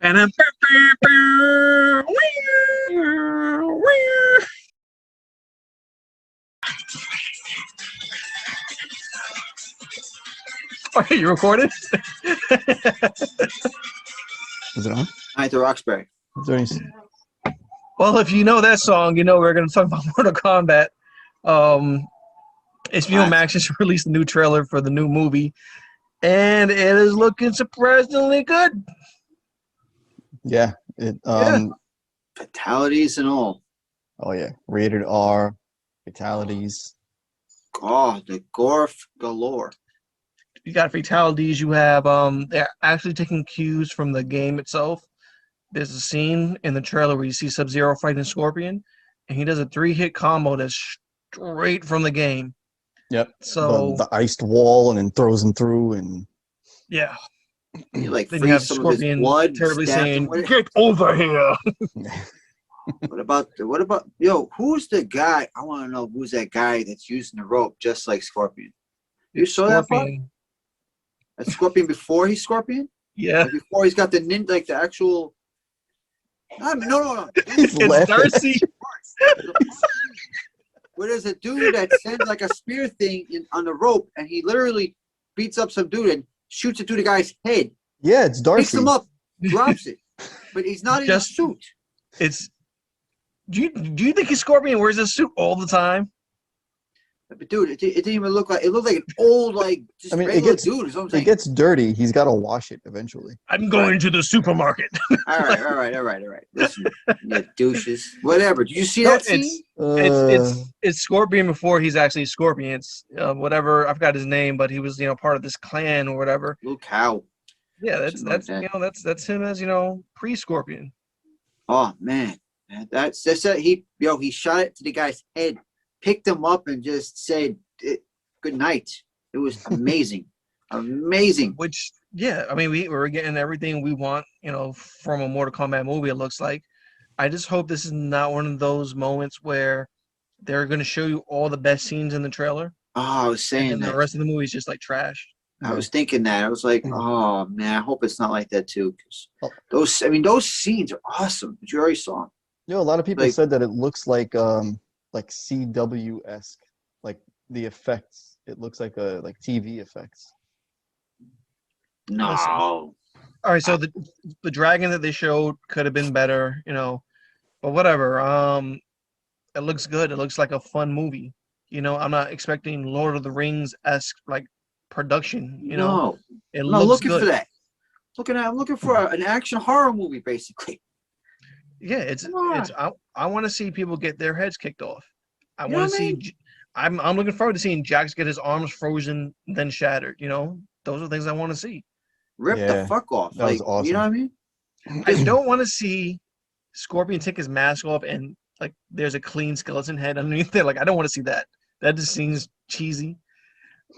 And then okay, you recorded? Is it on? Hi, to Roxbury. Is there any... Well, if you know that song, you know we're going to talk about Mortal Kombat. HBO Max just released a new trailer for the new movie, and it is looking surprisingly good. Yeah. Fatalities and all. Oh yeah, rated R, fatalities. Oh, the gore galore. You got fatalities. You have they're actually taking cues from the game itself. There's a scene in the trailer where you see Sub-Zero fighting Scorpion, and he does a 3-hit combo that's straight from the game. Yep. So the iced wall and then throws him through and yeah. You like Then you freeze have some Scorpion of his blood, terribly saying, him. "Get over here." What about who's the guy? I want to know who's that guy that's using the rope just like Scorpion. You saw that part? That's Scorpion before he's Scorpion? Yeah. Like before he's got the ninja, like the actual. No. It's Darcy. Where there's a dude that sends like a spear thing on the rope, and he literally beats up some dude and shoots it through the guy's head. Yeah, it's Darcy. Picks him up, drops it, but he's not in a suit. It's. Do you think he's Scorpion wears a suit all the time? But dude, it didn't even look like it looked like an old just regular dude. Is what I'm saying. It gets dirty. He's got to wash it eventually. I'm going to the supermarket. all right. Listen, you douches. Whatever. Did you see that scene? It's Scorpion before he's actually Scorpion. It's whatever, I forgot his name, but he was part of this clan or whatever. Luke Howe. Yeah, that's him as pre-Scorpion. Oh man, that's it. He shot it to the guy's head, picked him up, and just said good night. It was amazing. Amazing. Which, yeah, I mean, we're getting everything we want, from a Mortal Kombat movie, it looks like. I just hope this is not one of those moments where they're going to show you all the best scenes in the trailer. Oh, I was saying and that. The rest of the movie is just like trash. I was thinking that. I was like, oh, man, I hope it's not like that, too. Those scenes are awesome. But you already saw them. A lot of people said that it looks like CW-esque, like the effects. It looks like TV effects. No. All right, so the dragon that they showed could have been better, but whatever. It looks good. It looks like a fun movie. I'm not expecting Lord of the Rings-esque production. No, it looks looking good. For that. I'm looking for an action horror movie, basically. Yeah, I want to see people get their heads kicked off. I want to see. I'm looking forward to seeing Jax get his arms frozen, then shattered. Those are things I want to see. Rip the fuck off. That was awesome. You know what I mean? I don't want to see Scorpion take his mask off and there's a clean skeleton head underneath there. I don't want to see that. That just seems cheesy.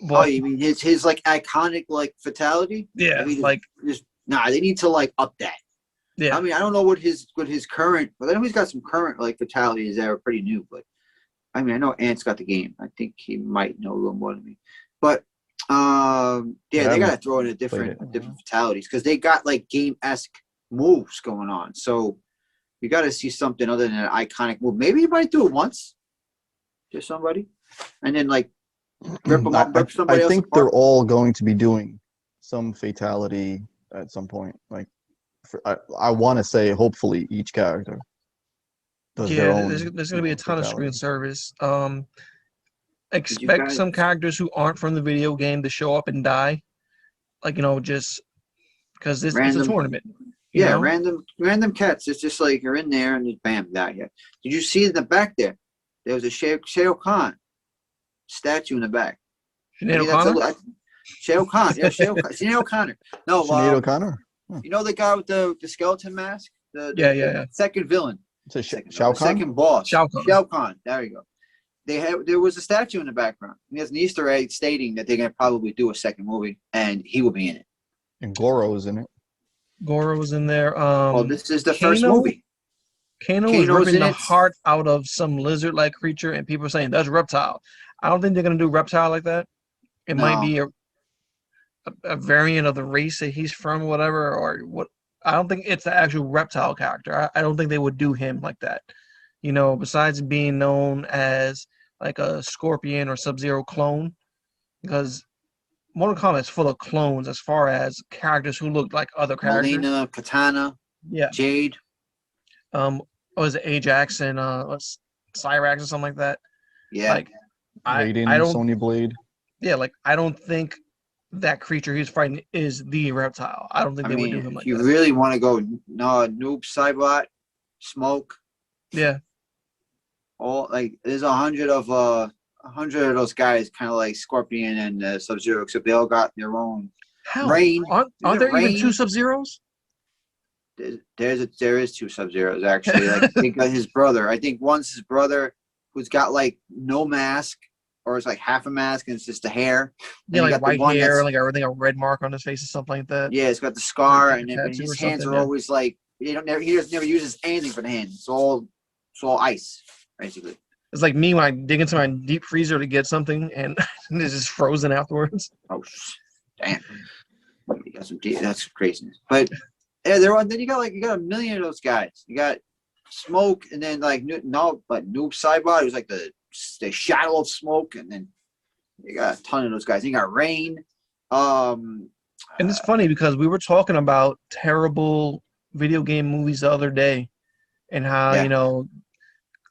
But, you mean his iconic fatality? Yeah, I mean, they need to up that. Yeah. I mean, I don't know what his current, but I know he's got some current fatalities that are pretty new. But I mean, I know Ant's got the game. I think he might know a little more than me. But they gotta throw in different fatalities because they got game-esque moves going on. So you got to see something other than an iconic move. Maybe you might do it once, just somebody, and then rip them up, rip somebody else. I think apart. they're all going to be doing some fatality at some point. I want to say, hopefully, each character does their own. There's going to be a ton of screen service. Expect some characters who aren't from the video game to show up and die, just because this is a tournament. Yeah, random cats. It's just you're in there and just bam, die here. Did you see in the back there? There was a Shao Kahn statue in the back. Sinead O'Connor? Shao Kahn. Yeah, Sinead O'Connor. No, Sinead O'Connor? You know the guy with the skeleton mask? The second villain. Shao Kahn? Second boss. Shao Kahn. There you go. There was a statue in the background. And there's an Easter egg stating that they're going to probably do a second movie, and he will be in it. And Goro's in it. Goro was in there. This is the first movie. Kano was ripping the heart out of some lizard-like creature, and people are saying that's reptile. I don't think they're going to do reptile like that. It might be a variant of the race that he's from, whatever, or what. I don't think it's the actual reptile character. I don't think they would do him like that. You know, besides being known as like a Scorpion or Sub-Zero clone, because Mortal Kombat is full of clones as far as characters who look like other characters. Molina, Katana, Yeah. Jade. Was it Ajax and what's Cyrax or something like that? Yeah. Like, I Raiden, don't. Sonya Blade. Yeah, like I don't think that creature he's fighting is the reptile. I don't think I they would do mean, him if like you that. really want to go, no, Noob, Cybot, Smoke, Yeah. all like there's 100 of those guys, kind of like Scorpion and Sub-Zero, except they all got their own. Hell, Rain. aren't there even two Rain? Sub-Zeros? There is two Sub-Zeros actually. Like they got his brother. I think one's his brother who's got like no mask, or it's like half a mask and it's just the hair. Yeah, Then you like got the white one hair, that's- like everything, a red mark on his face or something like that. Yeah, it's got the scar, Like a and then tattoo his or hands something, are yeah. always like he never uses anything for the hands. It's all ice basically. It's like me when I dig into my deep freezer to get something and it's just frozen afterwards. Oh, damn! You got some that's craziness. But yeah, then you got a million of those guys. You got Smoke, and then like Noob Cybot, who's like the shadow of Smoke, and then you got a ton of those guys. You got Rain. And it's funny because we were talking about terrible video game movies the other day and how, Yeah. you know,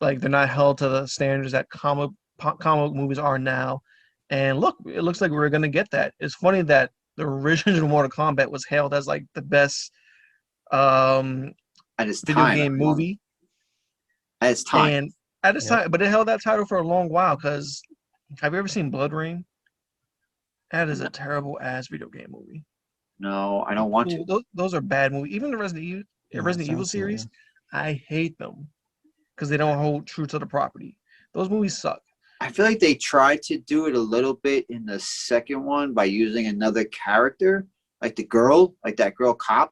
like they're not held to the standards that comic book movies are now. And look, it looks like we're going to get that. It's funny that the original Mortal Kombat was hailed as like the best at its video time, game movie. At its time. And at its time, but it held that title for a long while because have you ever seen Blood Rain? That is a terrible ass video game movie. No, I don't want to. Those are bad movies. Even the Resident Evil series, I hate them because they don't hold true to the property. Those movies suck. I feel like they tried to do it a little bit in the second one by using another character, like the girl, like that girl cop.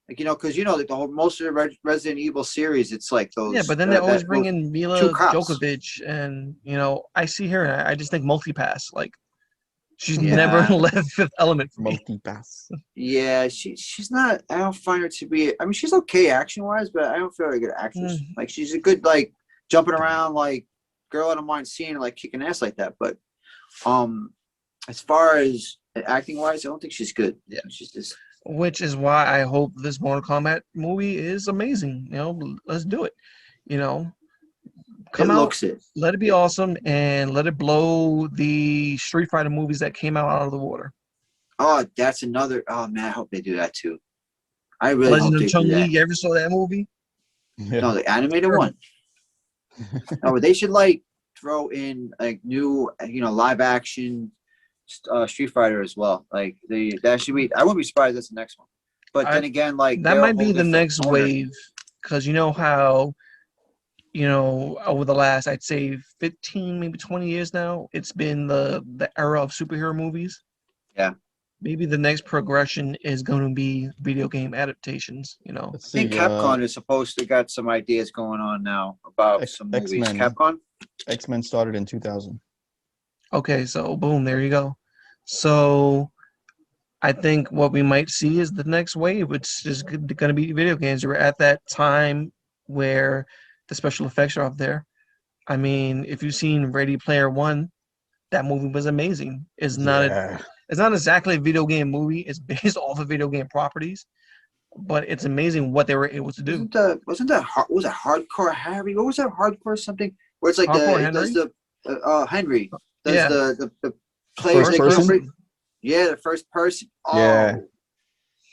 Like, you know, because, you know, like most of the Resident Evil series, it's like those. Yeah, but then they always bring in Mila two cops. Djokovic, and, you know, I see her and I just think multipass. Like, she's Yeah. never left Fifth Element for me. Multipass. Yeah, she's not. I don't find her to be. I mean, she's okay action wise, but I don't feel like a good actress. Like, she's a good like jumping around like girl. I don't mind seeing her like kicking ass like that. But as far as acting wise, I don't think she's good. Yeah, she's just. Which is why I hope this Mortal Kombat movie is amazing. You know, let's do it. You know, come out, let it be awesome, and let it blow the Street Fighter movies that came out of the water. Oh, that's another. Oh man, I hope they do that too. I really Legend hope they of Chun do Li. that. You ever saw that movie? Yeah. No, the animated one. No, they should like throw in like new, you know, live action Street Fighter as well. Like that should be. I wouldn't be surprised that's the next one. But then again, like that might be the next wave, because you know how, you know, over the last I'd say 15, maybe 20 years now, it's been the era of superhero movies. Yeah. Maybe the next progression is going to be video game adaptations. You know, I think Capcom is supposed to got some ideas going on now about some movies. X-Men. Capcom. X-Men started in 2000. Okay, so boom, there you go. So I think what we might see is the next wave, which is going to be video games. We're at that time where the special effects are up there. I mean, if you've seen Ready Player One, that movie was amazing. It's not exactly a video game movie. It's based off of video game properties, but it's amazing what they were able to do. Was it Hardcore Harry? What was that Hardcore something? Where it's like Henry does the players first person? The first person. Oh, yeah.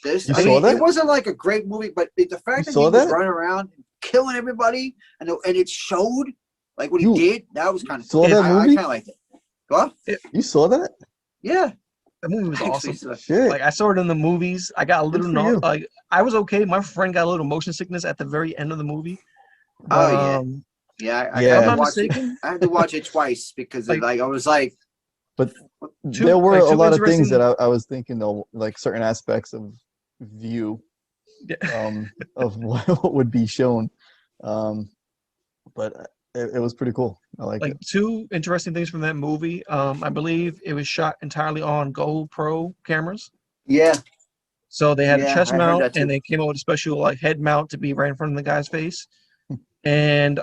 You saw that? It wasn't like a great movie, but the fact that he was running around killing everybody and it showed like what he did, that was kind of saw that movie? I kind of liked it. What? You saw that? Yeah. The movie was awesome. Shit. Like I saw it in the movies. I got a little like I was okay. My friend got a little motion sickness at the very end of the movie. I had to watch it twice because I was like. But there were a lot of things that I was thinking though, like certain aspects of view of what would be shown. But it was pretty cool. I like it. Two interesting things from that movie. I believe it was shot entirely on GoPro cameras. Yeah. So they had a chest I heard mount, that too. and they came out with a special like head mount to be right in front of the guy's face. And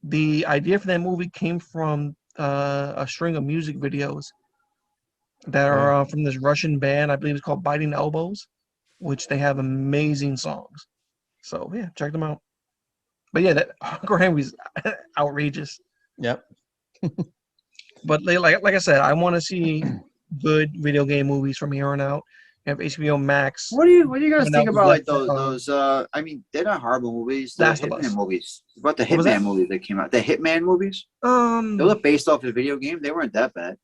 the idea for that movie came from a string of music videos that are from this Russian band. I believe it's called Biting Elbows, which they have amazing songs. So yeah, check them out. But yeah, that Uncle Henry's outrageous. Yep. But like I said, I want to see good video game movies from here on out. You have HBO Max. What do you guys coming think out with about like Left- those I mean, they're not horrible movies. The Last of Us. Hitman movies. About the What was that? Hitman movies that came out. The Hitman movies. They were based off a video game. They weren't that bad.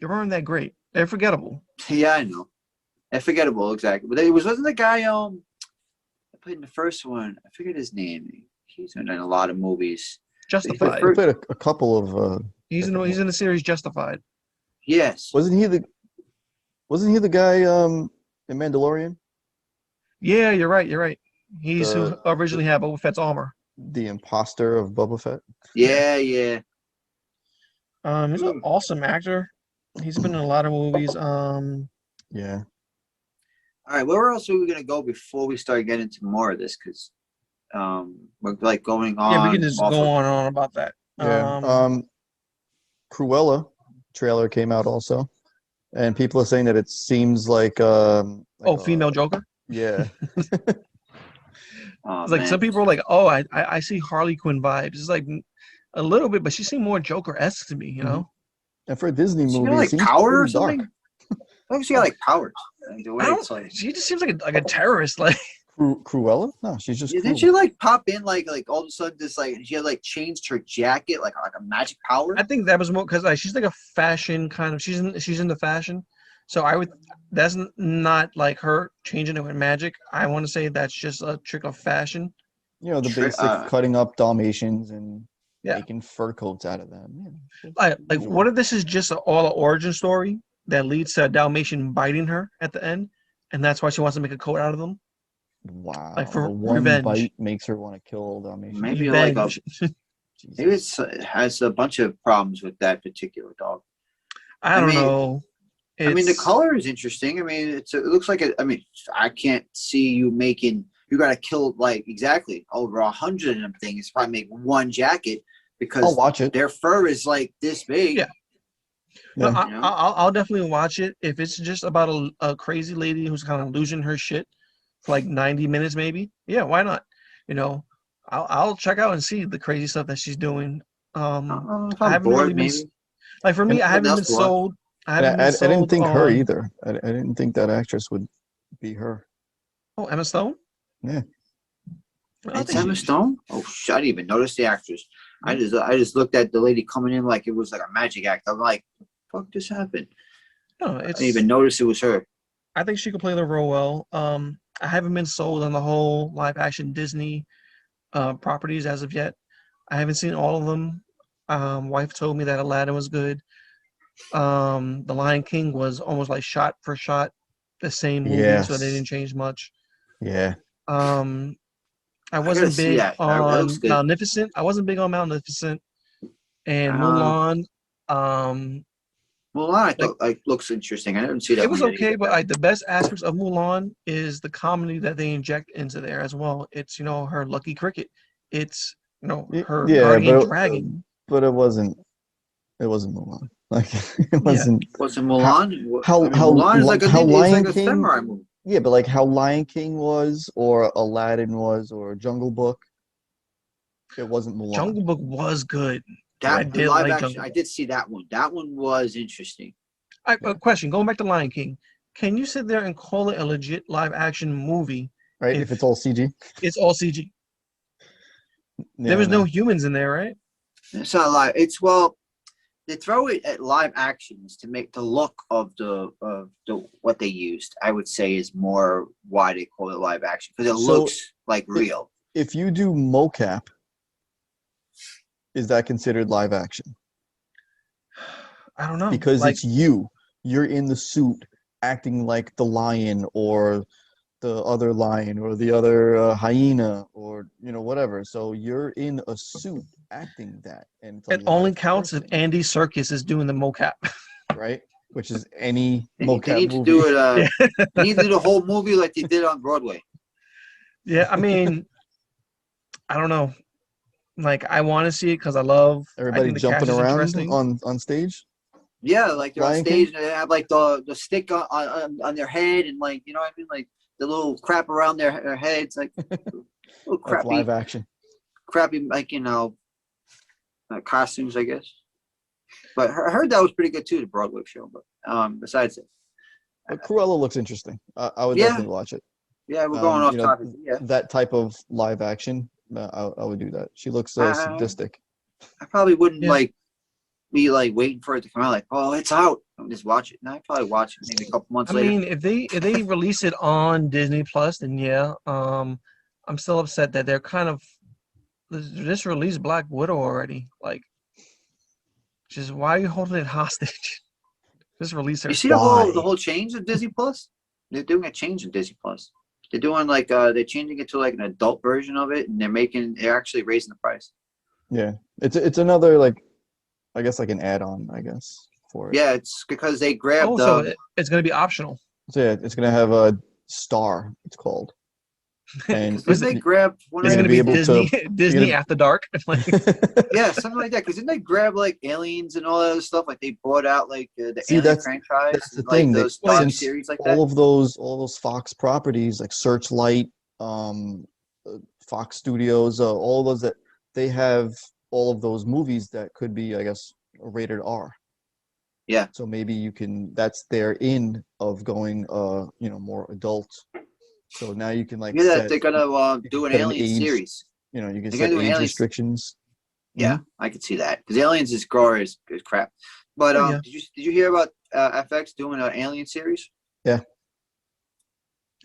They weren't that great. They're forgettable. Yeah, I know. And forgettable, exactly. But wasn't the guy that played in the first one? I forget his name. He's been in a lot of movies. Justified. He played a couple of. He's in the series Justified. Yes. Wasn't he the guy in Mandalorian? Yeah, you're right. He's who originally had Boba Fett's armor. The imposter of Boba Fett. Yeah. He's an awesome actor. He's been in a lot of movies. Yeah. All right, where else are we gonna go before we start getting into more of this? Because we're like going on. Yeah, we can just go on and on about that. Yeah. Cruella trailer came out also, and people are saying that it seems like female Joker. Yeah. It's like some people are like, oh, I see Harley Quinn vibes. It's like a little bit, but she seemed more Joker-esque to me, you know. And for a Disney movie, she got like it seems power or pretty dark. something. I think she got like powers. Like, the way it's like, she just seems like a terrorist. Like Cruella? No, she's just. Didn't she like pop in like all of a sudden this like she had like changed her jacket like a magic power? I think that was more because like she's like a fashion kind of. She's into fashion, so that's not like her changing it with magic. I want to say that's just a trick of fashion. You know, the basic cutting up Dalmatians and making fur coats out of them. Yeah. Like what if this is just an origin story that leads to a Dalmatian biting her at the end, and that's why she wants to make a coat out of them? Wow. Like for the one revenge. bite makes her want to kill Dalmatians. Maybe revenge. Maybe it has a bunch of problems with that particular dog. I don't know. I mean, the color is interesting. I mean, it looks like I mean, I can't see you making. You got to kill like exactly over 100 of them things. Probably make one jacket because I'll watch it. Their fur is like this big. Yeah. No, I'll definitely watch it if it's just about a crazy lady who's kind of losing her shit for like 90 minutes, maybe. Yeah, why not? You know, I'll check out and see the crazy stuff that she's doing. I haven't really been like for me. I haven't been sold. I didn't think her either. I didn't think that actress would be her. Oh, Emma Stone. Yeah. It's Emma Stone. Oh, I didn't even notice the actress. I just looked at the lady coming in like it was like a magic act. I'm like, what the fuck just happened? No, I didn't even notice it was her. I think she could play the role well. I haven't been sold on the whole live action Disney properties as of yet. I haven't seen all of them. Wife told me that Aladdin was good. The Lion King was almost like shot for shot the same movie, so they didn't change much. Yeah. I wasn't big on Magnificent. I wasn't big on Magnificent and Mulan. Mulan, I thought looks interesting. I didn't see that. It was okay, but like the best aspects of Mulan is the comedy that they inject into there as well. It's her Lucky Cricket. It's her guardian dragon. But it wasn't Mulan. Like it wasn't. Wasn't Mulan? Mulan is like a samurai movie. Yeah, but like how Lion King was, or Aladdin was, or Jungle Book, it wasn't Mulan. Jungle Book was good. I did see that one. That one was interesting. A question, going back to Lion King, can you sit there and call it a legit live action movie? Right, if it's all CG? It's all CG. There was no humans in there, right? It's not live. They throw it at live actions to make the look of the what they used. I would say is more why they call it live action, because it looks like real. If you do mocap, is that considered live action? I don't know. Because it's you. You're in the suit acting like the lion or the other lion or the other hyena or whatever. So you're in a suit acting that, and it only counts if Andy Serkis is doing the mocap. Right. which is any They mocap need to movie. do it. They need to do the whole movie like they did on Broadway. Yeah, I mean, I don't know. Like, I want to see it because I Everybody think the cast jumping is around interesting. on stage. Yeah, like they're on Lion stage King? and they have like the stick on their head and like you know what I mean, like the little crap around their heads, like little That's live action. crappy like costumes, I guess. But I heard that was pretty good too, the Broadway show. But besides it, But Cruella looks interesting. I would Yeah. definitely watch it. yeah, we're going off topic. Yeah, That type of live action, I would do that. She looks sadistic. I probably wouldn't Yeah. like be like waiting for it to come out. Like, oh, it's out. I'll just watch it. And I probably watch it maybe a couple months I later. mean, if they release it on Disney Plus, then yeah. I'm still upset that they're kind of just released Black Widow already. Like, just why are you holding it hostage? Just release her. You see the whole change of Disney Plus? They're doing a change in Disney Plus. They're doing like they're changing it to like an adult version of it, and they're actually raising the price. Yeah, it's another like, I guess like an add-on, I guess for it. Yeah, it's because they grabbed. Oh, so it's going to be optional. So yeah, it's gonna have a star. It's called. And Because they grabbed one It's of going to the be Disney After Dark. Like, yeah, something like that. Because didn't they grab like Aliens and all that other stuff? Like they bought out like the See, Alien that's franchise, the and, thing. like those dark Since series like all that. of those Fox properties like Searchlight, Fox Studios, all of those that they have all of those movies that could be, I guess, rated R. Yeah. So maybe you can. That's their in of going, more adult. So now you can like Yeah, set. they're gonna do an set an Alien age, series. You can They're set gonna do an age Alien- restrictions. Yeah, I could see that because Aliens is gore is crap. But Oh, yeah. did you hear about FX doing an Alien series? Yeah.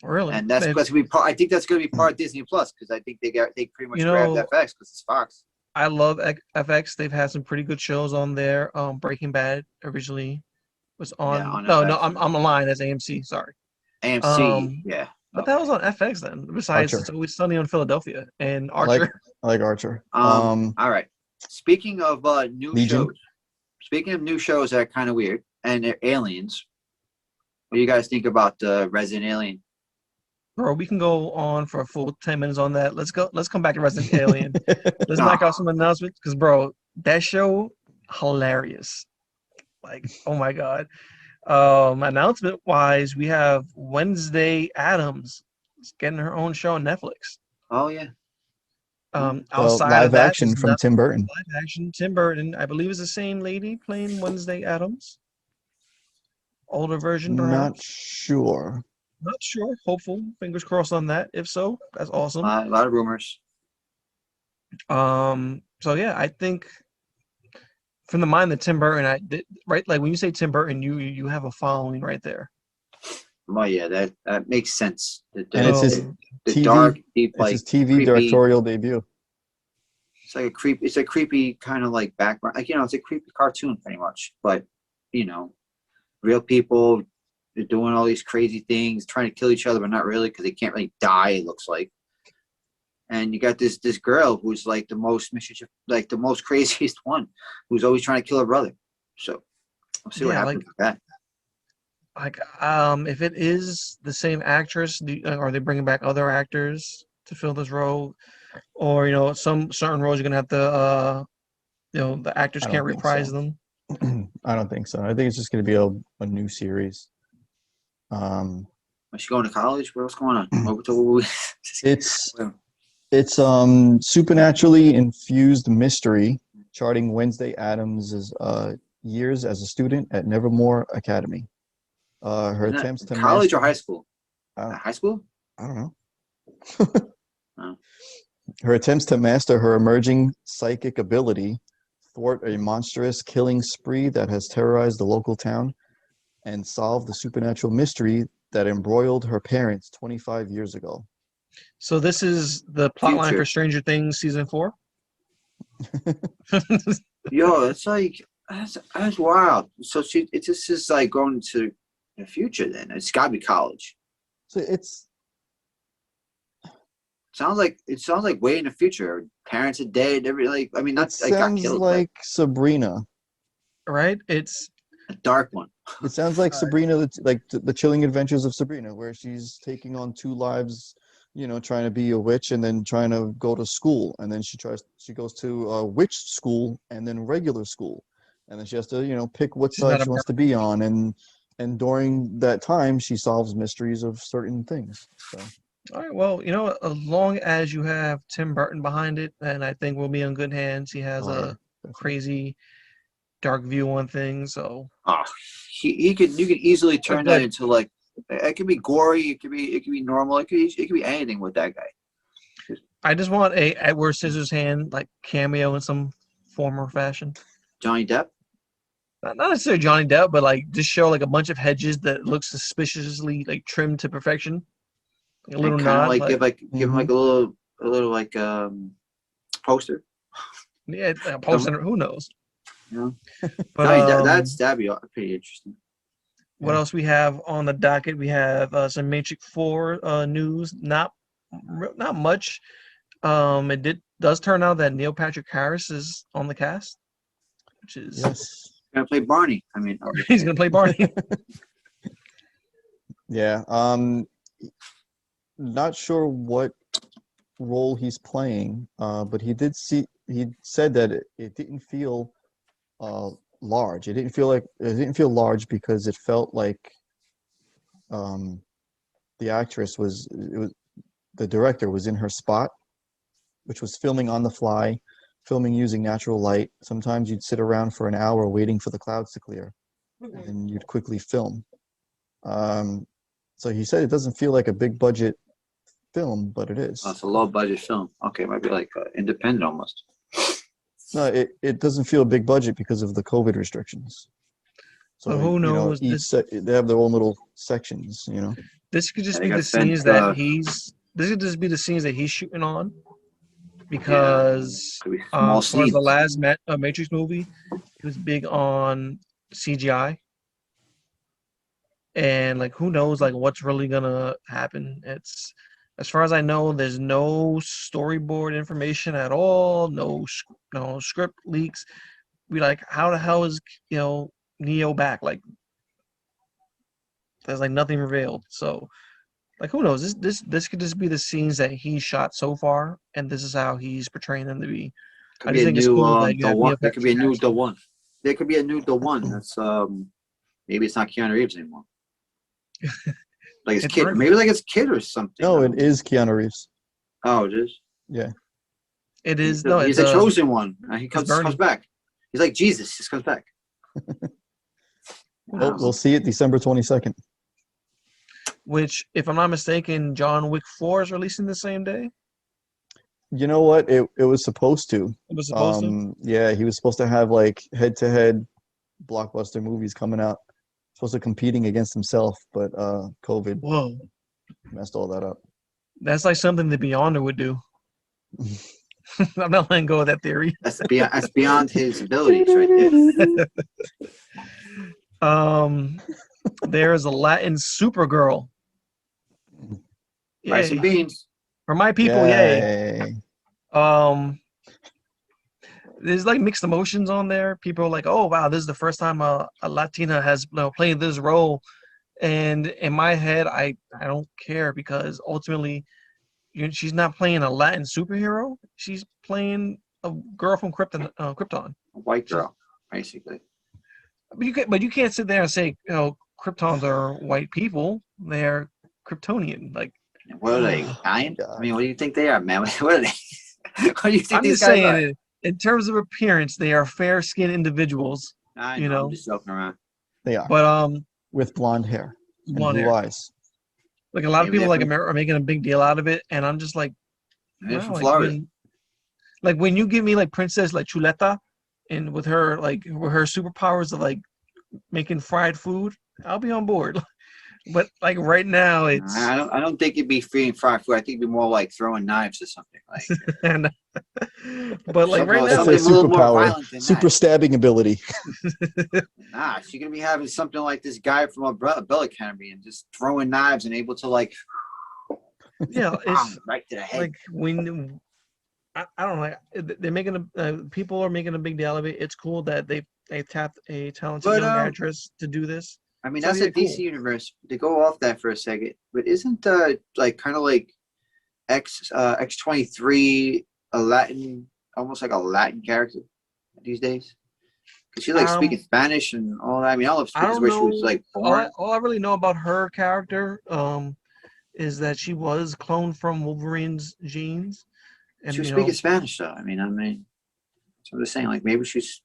really? And that's supposed to be part. I think that's going to be part of Disney Plus because I think they pretty much grabbed FX because it's Fox. I love FX. They've had some pretty good shows on there. Breaking Bad originally was on. Yeah, on no, FX. no, I'm lying. That's AMC. Sorry. AMC, yeah. But that was on FX then. Besides, Archer. It's Always Sunny on Philadelphia and I like Archer. Archer. All right. Speaking of new Legion. shows, speaking of new shows that are kind of weird and they're aliens, what do you guys think about Resident Alien? Bro, we can go on for a full 10 minutes on that. Let's go. Let's come back to Resident Alien. Let's knock out some announcements because, bro, that show hilarious. Like, oh my god. Announcement wise, we have Wednesday Addams getting her own show on Netflix. Oh yeah. Outside live of that, action there's from Tim Burton. live action. Tim Burton, I believe, is the same lady playing Wednesday Addams. Older version, perhaps. Not sure. Not sure. Hopeful. Fingers crossed on that. If so, that's awesome. A lot of rumors. So yeah, I think from the mind that Tim Burton, right? Like when you say Tim Burton, you have a following right there. Well, yeah, that makes sense. And it's his the TV, dark, deep, it's like his TV creepy, directorial debut. It's like it's a creepy kind of like background, like it's a creepy cartoon pretty much. But real people, they're doing all these crazy things, trying to kill each other, but not really because they can't really die. It looks like. And you got this girl who's like the most craziest one, who's always trying to kill her brother. So we'll see what happens with that. Like, if it is the same actress, are they bringing back other actors to fill this role, or some certain roles you're gonna have to, the actors can't reprise them? I don't think so. I think it's just gonna be a new series. Is she going to college? What's going on? It's supernaturally infused mystery, charting Wednesday Addams' years as a student at Nevermore Academy. Her attempts to college or high school? High school? I don't know. Her attempts to master her emerging psychic ability, thwart a monstrous killing spree that has terrorized the local town, and solve the supernatural mystery that embroiled her parents 25 years ago. So this is the plotline for Stranger Things season 4? Yo, it's like that's wild. So it just is like going to the future. Then it's got to be college. So it sounds like way in the future. Parents are dead. Got killed. Like Sabrina, right? A dark one. It sounds like Sabrina, like the Chilling Adventures of Sabrina, where she's taking on two lives, trying to be a witch and then trying to go to school, and then she goes to a witch school and then regular school, and then she has to pick what side she wants to be on, and during that time she solves mysteries of certain things. So. All right, well, as long as you have Tim Burton behind it, then I think we'll be in good hands. He has a crazy dark view on things, so you could easily turn that into like, it could be gory, it could be normal, it could be anything with that guy. I just want a Edward Scissorhands like cameo in some form or fashion. Johnny Depp? Not necessarily Johnny Depp, but like just show like a bunch of hedges that look suspiciously like trimmed to perfection. Like a little nod, like give him like a little like poster. Yeah, a poster. Who knows? Yeah. But that'd be pretty interesting. What else we have on the docket? We have some Matrix 4 news. Not much. It does turn out that Neil Patrick Harris is on the cast, which is gonna play Barney. He's gonna play Barney. Yeah. Not sure what role he's playing, but he said that it didn't feel large. It didn't feel large because it felt like the actress the director was in her spot, which was filming on the fly, filming using natural light. Sometimes you'd sit around for an hour waiting for the clouds to clear, and you'd quickly film. So he said it doesn't feel like a big budget film, but it is. It's a low budget film. Okay, might be like independent almost. No, it doesn't feel a big budget because of the COVID restrictions. So who knows? They have their own little sections. This could just be the scenes that he's. This could just be the scenes that he's shooting on, because for the last Matrix movie, he was big on CGI, and like who knows like what's really gonna happen. It's, as far as I know, there's no storyboard information at all, no script leaks. We like, how the hell is Neo back? Like, there's like nothing revealed. So like who knows? This could just be the scenes that he shot so far, and this is how he's portraying them to be. I just think it's cool that you have there could be a new The One. There could be a new The One. That's maybe it's not Keanu Reeves anymore. Like his kid, maybe like his kid or something. No, it is Keanu Reeves. Oh, it is. Yeah, it is. He's the chosen one. He comes back. He's like Jesus. He just comes back. Well, we'll see it December 22nd. Which, if I'm not mistaken, John Wick 4 is releasing the same day. You know what? It was supposed to. It was supposed to. Yeah, he was supposed to have like head-to-head blockbuster movies coming out. Supposed to competing against himself, but COVID messed all that up. That's like something the Beyonder would do. I'm not letting go of that theory. That's beyond his abilities right there. There's a Latin Supergirl. Rice and beans. For my people, yay. There's like mixed emotions on there. People are like, "Oh wow, this is the first time a Latina has played this role," and in my head, I don't care, because ultimately, she's not playing a Latin superhero. She's playing a girl from Krypton. A white girl, basically. But you can't sit there and say, Kryptons are white people. They're Kryptonian. Like, what are they? Italian? I mean, what do you think they are, man? What are they? What do you think I'm these just guys saying, are? In terms of appearance, they are fair-skinned individuals. I know. I'm just joking around. They are. But with blonde hair and blue eyes. Like a lot of people are making a big deal out of it, and I'm just like, wow, from Florida. When you give me like Princess like Chuleta, and with her superpowers of like making fried food, I'll be on board. But like right now, it's I don't think it'd be feeding fried food. I think it'd be more like throwing knives or something. Like, but like right now, it's a superpower, super stabbing ability. Nah, she's gonna be having something like this guy from Umbrella Academy and just throwing knives and able to like, it's right to the head. Like I don't know. They're making people are making a big deal of it. It's cool that they tapped a talented But young actress to do this. I mean, So, that's yeah, a DC cool. universe. To go off that for a second, but isn't like kind of like X-23 a Latin, almost like a Latin character these days? Because she's like speaking Spanish and all that. I mean, I love I speaking don't where she was know. like born. All I really know about her character is that she was cloned from Wolverine's genes, and She was speaking Spanish though. So I'm just saying, like maybe she's she's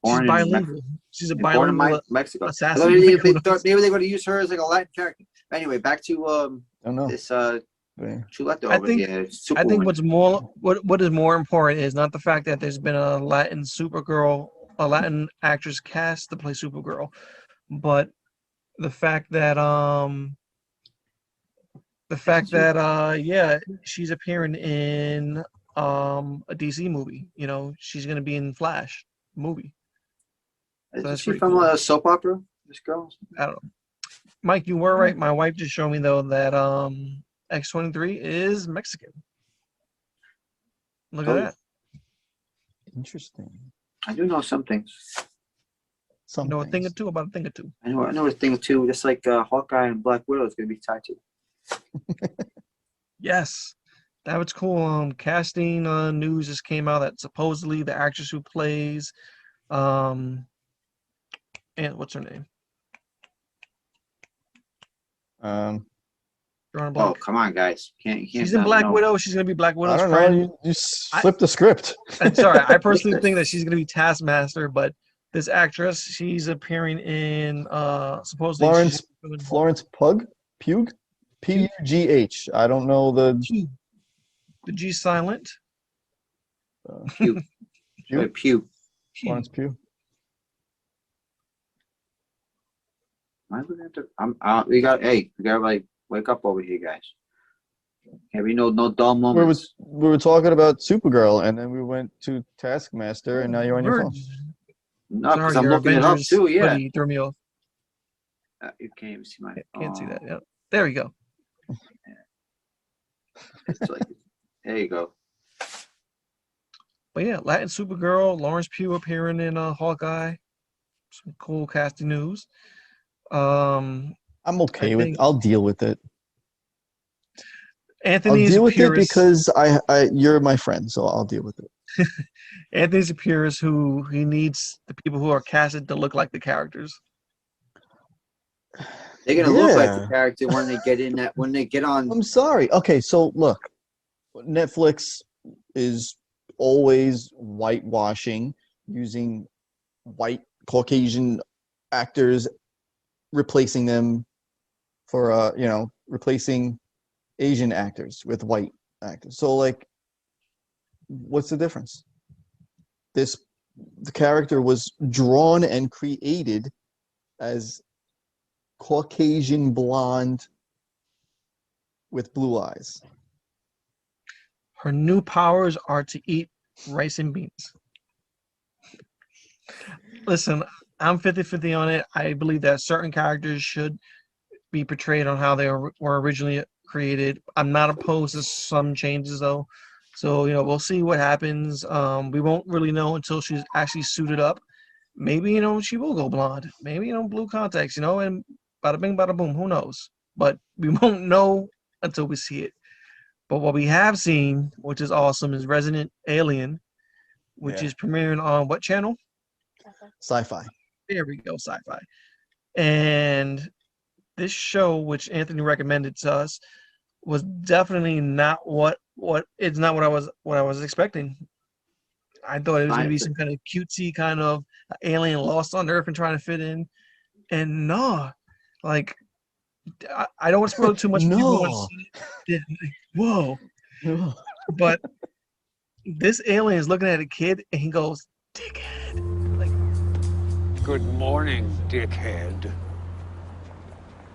born in bilingual. She's a born in bilingual Mexico. I thought assassin. Like, they thought maybe they're going to use her as like a Latin character. Anyway, back to I don't know. this Yeah. Chuleta I over think here. I think Superwoman. what is more important is not the fact that there's been a Latin Supergirl, a Latin actress cast to play Supergirl, but the fact that yeah, she's appearing in a DC movie. You know, she's gonna be in Flash movie. So Is that's she pretty from cool. a soap opera? This girl? I don't know. Mike, you were right. My wife just showed me though that X-23 is Mexican. Look at that. Interesting. I do know some things. Some You know a thing or things. two about a thing or two. I know a thing or two. Just like Hawkeye and Black Widow is going to be tied to. Yes, that was cool. Casting news just came out that supposedly the actress who plays and what's her name? Um, Drawing a Oh, blank. come on, guys! Can't She's in Black know. Widow. She's gonna be Black I Widow's don't friend. know. You flipped the script. I'm sorry. I personally think that she's gonna be Taskmaster, but this actress, she's appearing in supposedly Florence Pugh? P-U-G-H. I don't know the G silent. Pew. Pew? Pew. Florence Pugh. Why would we have to? We gotta like wake up over here, guys. Can't be no dull moments. We were talking about Supergirl, and then we went to Taskmaster, and now you're on your phone. No, because I'm looking it up too. Yeah. You threw me off. You can't even see my. Can't see that. Yeah. There you go. It's like, there you go. But yeah, Latin Supergirl, Lawrence Pugh appearing in Hawkeye. Some cool casting news. I'm okay with it. I'll deal with it. Anthony's I'll deal with it because you're my friend, so I'll deal with it. Anthony's a purist who he needs the people who are casted to look like the characters. They're gonna look like the character when they get on. I'm sorry. Okay, so look, Netflix is always whitewashing, using white Caucasian actors, replacing them for replacing Asian actors with white actors. So like, what's the difference? The character was drawn and created as Caucasian blonde with blue eyes. Her new powers are to eat rice and beans. Listen, I'm 50-50 on it. I believe that certain characters should be portrayed on how they were originally created. I'm not opposed to some changes though. So, we'll see what happens. We won't really know until she's actually suited up. Maybe, she will go blonde. Maybe, blue contacts, and bada bing, bada boom. Who knows? But we won't know until we see it. But what we have seen, which is awesome, is Resident Alien, which is premiering on what channel? SYFY. There we go, SYFY. And this show, which Anthony recommended to us, was definitely not what I was expecting. I thought it was going to be some kind of cutesy kind of alien lost on Earth and trying to fit in, and no, like I don't want to spoil too much. No. Whoa. No. But this alien is looking at a kid and he goes, "Dickhead." Like, good morning, dickhead.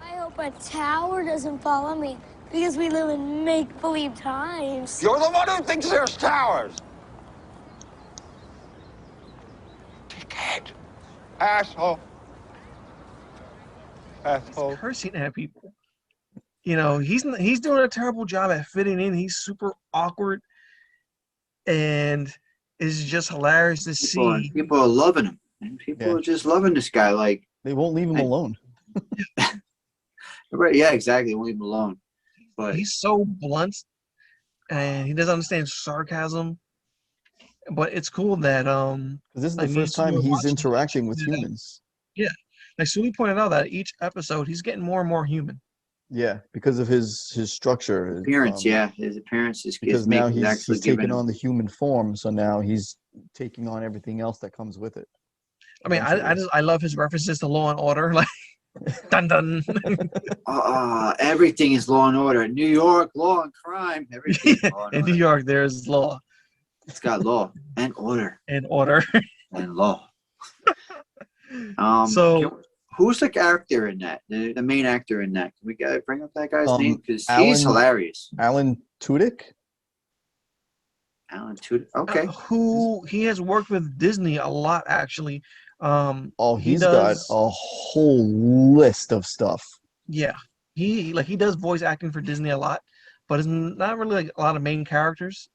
I hope a tower doesn't follow me because we live in make-believe times. You're the one who thinks there's towers. Dickhead. Asshole. Asshole. Cursing at people. He's doing a terrible job at fitting in. He's super awkward, and it's just hilarious to see. People are loving him. And people are just loving this guy. Like they won't leave him alone. Right? Yeah, exactly. They won't leave him alone. But he's so blunt, and he doesn't understand sarcasm. But it's cool that because this is the like me and first time Sue were he's watching it, interacting with pointed out- humans. Yeah, like Sue pointed out that each episode he's getting more and more human. Yeah, because of his structure. appearance, his appearance is Because now making he's actually taken giving on the human form, so now he's taking on everything else that comes with it. I mean, I love his references to Law and Order, like dun dun. everything is Law and Order. New York, law and crime. Everything. Yeah, in New York, there's law. It's got law and order And order. and law. So who's the actor in that? The main actor in that? Can we bring up that guy's name? Because Alan, he's hilarious. Alan Tudyk. Alan Tudyk. Okay. Who he has worked with Disney a lot, actually. He's got a whole list of stuff. Yeah, he does voice acting for Disney a lot, but it's not really like a lot of main characters.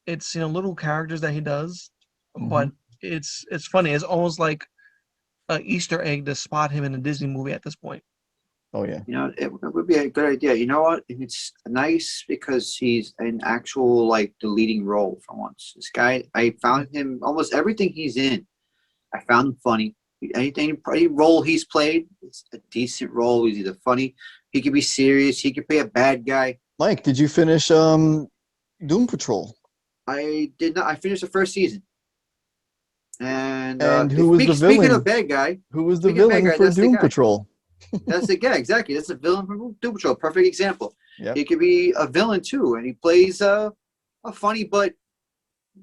It's little characters that he does, but it's funny. It's almost like an Easter egg to spot him in a Disney movie at this point. Oh yeah. It would be a good idea. You know what? It's nice because he's an actual the leading role for once. This guy, I found him almost everything he's in. I found him funny. Any role he's played, it's a decent role. He's either funny, he could be serious, he could play a bad guy. Mike, did you finish Doom Patrol? I did not. I finished the first season. And who was the villain? Speaking of bad guy, who was the villain for Doom Patrol? That's the guy, exactly. That's the villain from Doom Patrol. Perfect example. Yep. He could be a villain too, and he plays a funny but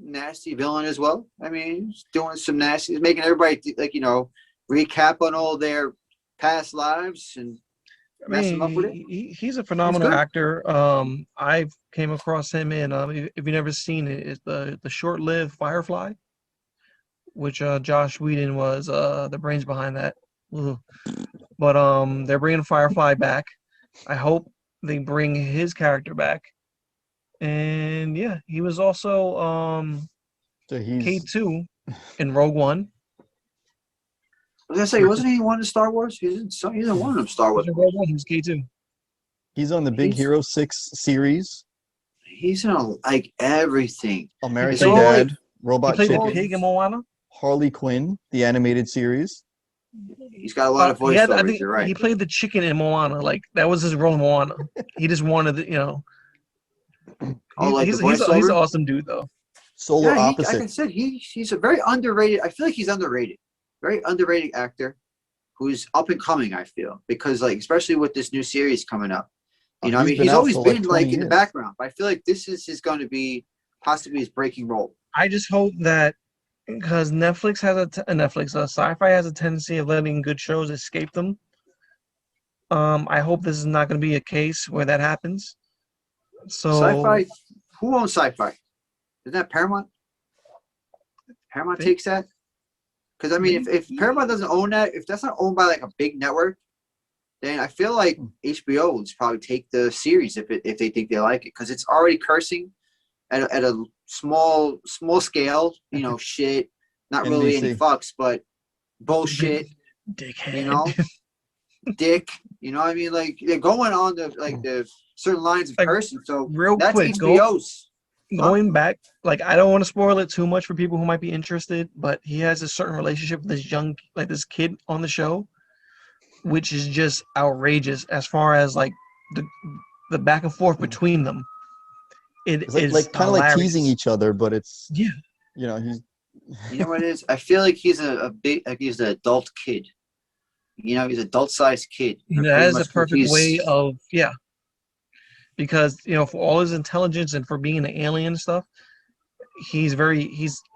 nasty villain as well. I mean, he's doing some nasty. He's making everybody recap on all their past lives and mess them up with it. He's a phenomenal actor. I came across him in if you've never seen it, it's the short-lived Firefly, which Josh Whedon was the brains behind that. Ugh. But they're bringing Firefly back. I hope they bring his character back. And yeah, he was also K2 in Rogue One. I was gonna say, wasn't he one in Star Wars? He's in one of them Star Wars. Rogue One, he was K2. He's on the Big Hero 6 series. He's in everything. American Dad, Robot Chicken. He played Chicken, the pig in Moana. Harley Quinn, the animated series. He's got a lot of voiceovers. You're right. He played the chicken in Moana. Like that was his role in Moana. He just wanted, he's an awesome dude though. Solar Opposite. Like I said, he's a very underrated. I feel like he's underrated. Very underrated actor who's up and coming. I feel because especially with this new series coming up. He's always been in the background, but I feel like this is going to be possibly his breaking role. I just hope that because Netflix has SYFY has a tendency of letting good shows escape them. I hope this is not going to be a case where that happens. So SYFY, who owns SYFY? Isn't that Paramount? Paramount takes that? Because I mean, if Paramount doesn't own that, if that's not owned by a big network, then I feel like HBO will probably take the series if they think they like it, because it's already cursing at a small scale. Shit, not really any fucks, but bullshit. Dickhead. Dick. I mean, they're going on the certain lines of cursing. So real that's quick, HBO's. Going back, I don't want to spoil it too much for people who might be interested, but he has a certain relationship with this kid on the show, which is just outrageous as far as the back and forth between them. It's kind of like teasing each other, but it's he's. You know what it is? I feel like he's he's an adult kid. He's an adult-sized kid. That is a perfect way of because for all his intelligence and for being an alien and stuff, he's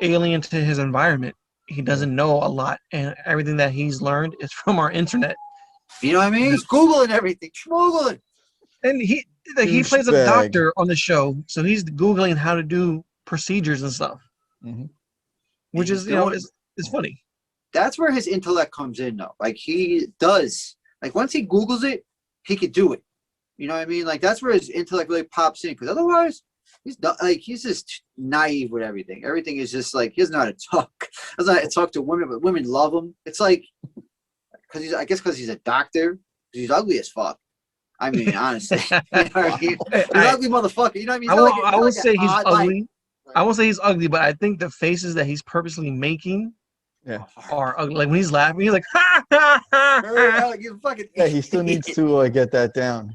alien to his environment. He doesn't know a lot, and everything that he's learned is from our internet. You know what I mean? He's Googling everything, schmoogling. And he plays a doctor on the show, so he's Googling how to do procedures and stuff, which is is funny. That's where his intellect comes in, though. He does, once he Googles it, he could do it. You know what I mean? That's where his intellect really pops in. Because otherwise, he's just naive with everything. Everything is just like he doesn't know how to talk. He doesn't know how to talk to women, but women love him. It's like because he's a doctor. He's ugly as fuck. I mean, honestly, you know what I mean? He's an ugly motherfucker. You know what I mean? I won't say he's ugly. I won't say he's ugly, but I think the faces that he's purposely making are ugly. Like when he's laughing, he's like, ha ha ha. Yeah, he still needs to get that down.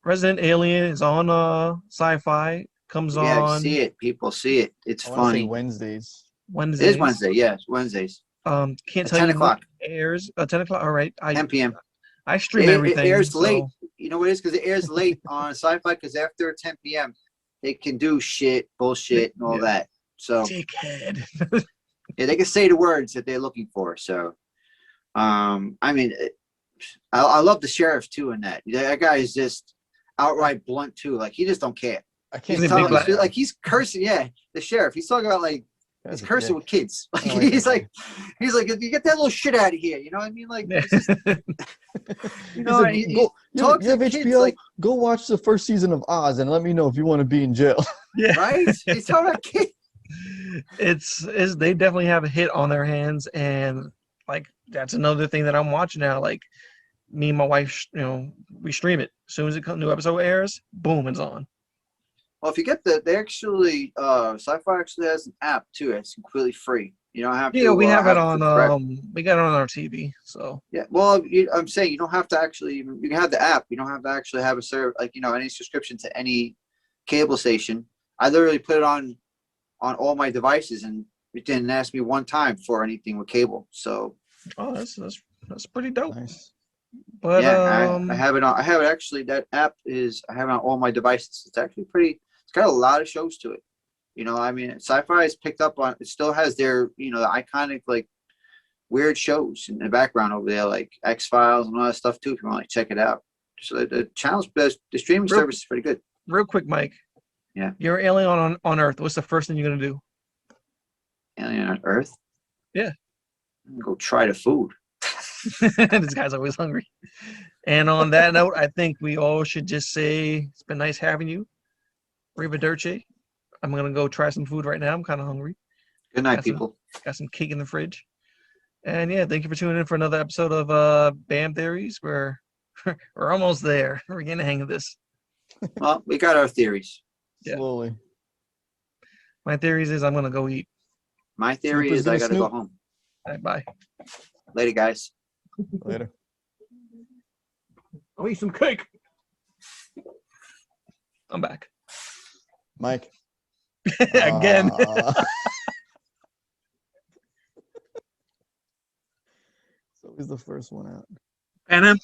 Resident Alien is on SYFY. Comes on. See it. People see it. It's funny. Wednesdays. It is Wednesday. Yeah, it's Wednesdays. Can't at tell 10 you o'clock. Airs 10 o'clock. All right. 10 p.m. I stream everything. It airs late. You know what it is? Because it airs late on SYFY. Because after 10 p.m. they can do bullshit, and all that. So dickhead. Yeah, they can say the words that they're looking for. So, I mean, I love the sheriff too in that. That guy is just outright blunt too. Like he just don't care. I can't like he's cursing. Yeah, the sheriff. He's talking about like he's cursing with kids. Like he's like, you get that little shit out of here. You know what I mean? Like, it's just, you know, like, you have HBO. Like, go watch the first season of Oz and let me know if you want to be in jail. Yeah, right. He's talking about kids. It's they definitely have a hit on their hands, and like that's another thing that I'm watching now. Like me and my wife, we stream it as soon as new episode airs. Boom, it's on. Well, if you get they actually SYFY actually has an app too. It's completely free. You don't have to. Yeah, we have it on. We got it on our TV. So yeah. Well, I'm saying you don't have to actually. You can have the app. You don't have to actually have a serve any subscription to any cable station. I literally put it on all my devices, and it didn't ask me one time for anything with cable. So. Oh, that's pretty dope. Nice. But yeah, I have it on. I have it actually. That app I have it on all my devices. It's actually pretty. It's got a lot of shows to it. I mean, SYFY has picked up on. It still has their the iconic like weird shows in the background over there, like X-Files and all that stuff too. If you want to check it out. So the channel's best. The streaming service is pretty good. Real quick, Mike. Yeah. You're an alien on Earth. What's the first thing you're gonna do? Alien on Earth? Yeah. Go try the food. This guy's always hungry. And on that note, I think we all should just say it's been nice having you. Arrivederci. I'm gonna go try some food right now. I'm kind of hungry. Good night, people. Got some cake in the fridge. And yeah, thank you for tuning in for another episode of BAM Theories. We're almost there. We're getting the hang of this. Well, we got our theories. Yeah. Slowly. My theories is I'm gonna go eat. My theory is I gotta go home. All right, bye. Later, guys. Later. I'll eat some cake. I'm back. Mike. Again. It's always the first one out. And I'm